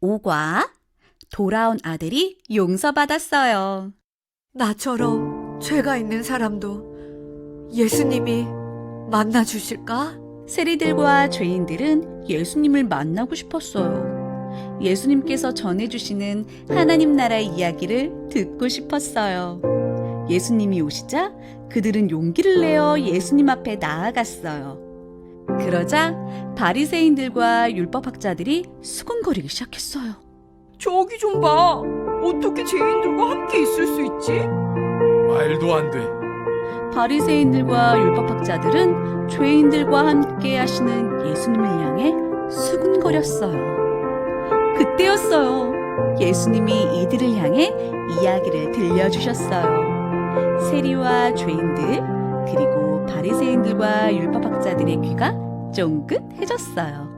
5과 돌아온 아들이 용서받았어요. 나처럼 죄가 있는 사람도 예수님이 만나주실까? 세리들과 죄인들은 예수님을 만나고 싶었어요. 예수님께서 전해주시는 하나님 나라의 이야기를 듣고 싶었어요. 예수님이 오시자 그들은 용기를 내어 예수님 앞에 나아갔어요. 그러자 바리새인들과 율법학자들이 수군거리기 시작했어요. 저기 좀 봐. 어떻게 죄인들과 함께 있을 수 있지? 말도 안 돼. 바리새인들과 율법학자들은 죄인들과 함께 하시는 예수님을 향해 수군거렸어요. 그때였어요. 예수님이 이들을 향해 이야기를 들려주셨어요. 세리와 죄인들 그리고 바리새인들과 율법학자들의 귀가 쫑긋해졌어요.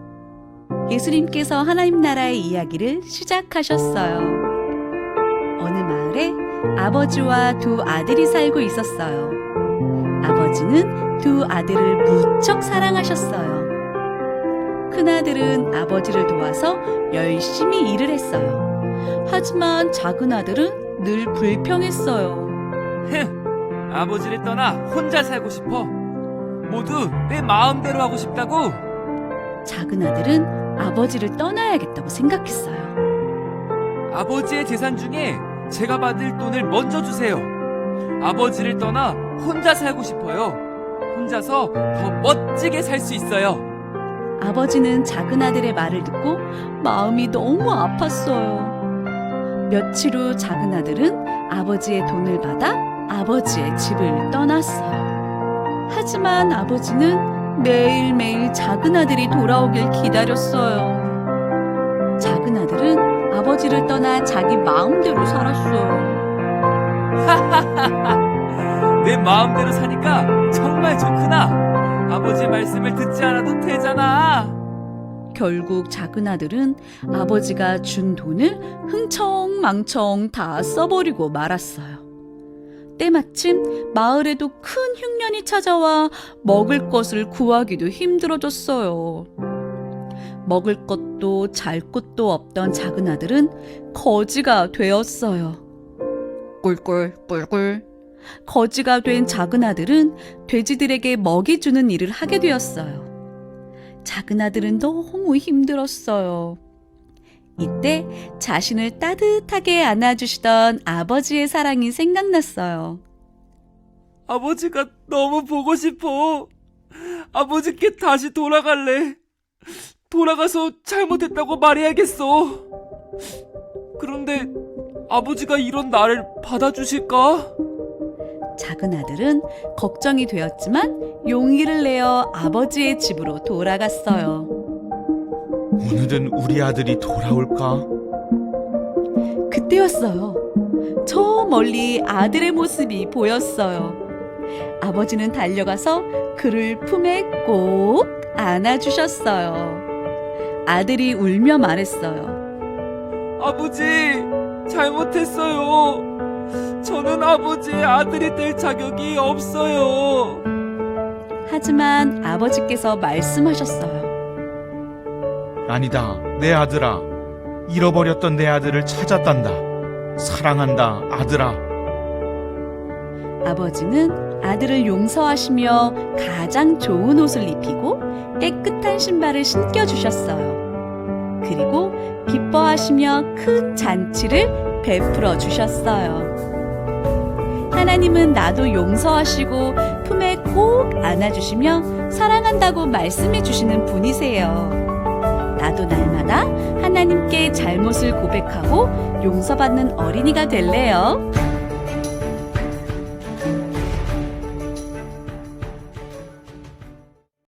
예수님께서 하나님 나라의 이야기를 시작하셨어요. 어느 마을에 아버지와 두 아들이 살고 있었어요. 아버지는 두 아들을 무척 사랑하셨어요. 큰아들은 아버지를 도와서 열심히 일을 했어요. 하지만 작은 아들은 늘 불평했어요. 아버지를 떠나 혼자 살고 싶어. 모두 내 마음대로 하고 싶다고. 작은 아들은 아버지를 떠나야겠다고 생각했어요. 아버지의 재산 중에 제가 받을 돈을 먼저 주세요. 아버지를 떠나 혼자 살고 싶어요. 혼자서 더 멋지게 살 수 있어요. 아버지는 작은 아들의 말을 듣고 마음이 너무 아팠어요. 며칠 후 작은 아들은 아버지의 돈을 받아 아버지의 집을 떠났어요. 하지만 아버지는 매일매일 작은 아들이 돌아오길 기다렸어요. 작은 아들은 아버지를 떠나 자기 마음대로 살았어요. 내 마음대로 사니까 정말 좋구나. 아버지의 말씀을 듣지 않아도 되잖아. 결국 작은 아들은 아버지가 준 돈을 흥청망청 다 써버리고 말았어요. 때마침 마을에도 큰 흉년이 찾아와 먹을 것을 구하기도 힘들어졌어요. 먹을 것도 잘 곳도 없던 작은 아들은 거지가 되었어요. 꿀꿀 꿀꿀. 거지가 된 작은 아들은 돼지들에게 먹이 주는 일을 하게 되었어요. 작은 아들은 너무 힘들었어요. 이때 자신을 따뜻하게 안아주시던 아버지의 사랑이 생각났어요. 아버지가 너무 보고 싶어. 아버지께 다시 돌아갈래. 돌아가서 잘못했다고 말해야겠어. 그런데 아버지가 이런 나를 받아주실까? 작은 아들은 걱정이 되었지만 용기를 내어 아버지의 집으로 돌아갔어요. 오늘은 우리 아들이 돌아올까? 그때였어요. 저 멀리 아들의 모습이 보였어요. 아버지는 달려가서 그를 품에 꼭 안아주셨어요. 아들이 울며 말했어요. 아버지, 잘못했어요. 저는 아버지의 아들이 될 자격이 없어요. 하지만 아버지께서 말씀하셨어요. 아니다, 내 아들아. 잃어버렸던 내 아들을 찾았단다. 사랑한다, 아들아. 아버지는 아들을 용서하시며 가장 좋은 옷을 입히고 깨끗한 신발을 신겨주셨어요. 그리고 기뻐하시며 큰 잔치를 베풀어 주셨어요. 하나님은 나도 용서하시고 품에 꼭 안아주시며 사랑한다고 말씀해 주시는 분이세요. 나도 날마다 하나님께 잘못을 고백하고 용서받는 어린이가 될래요.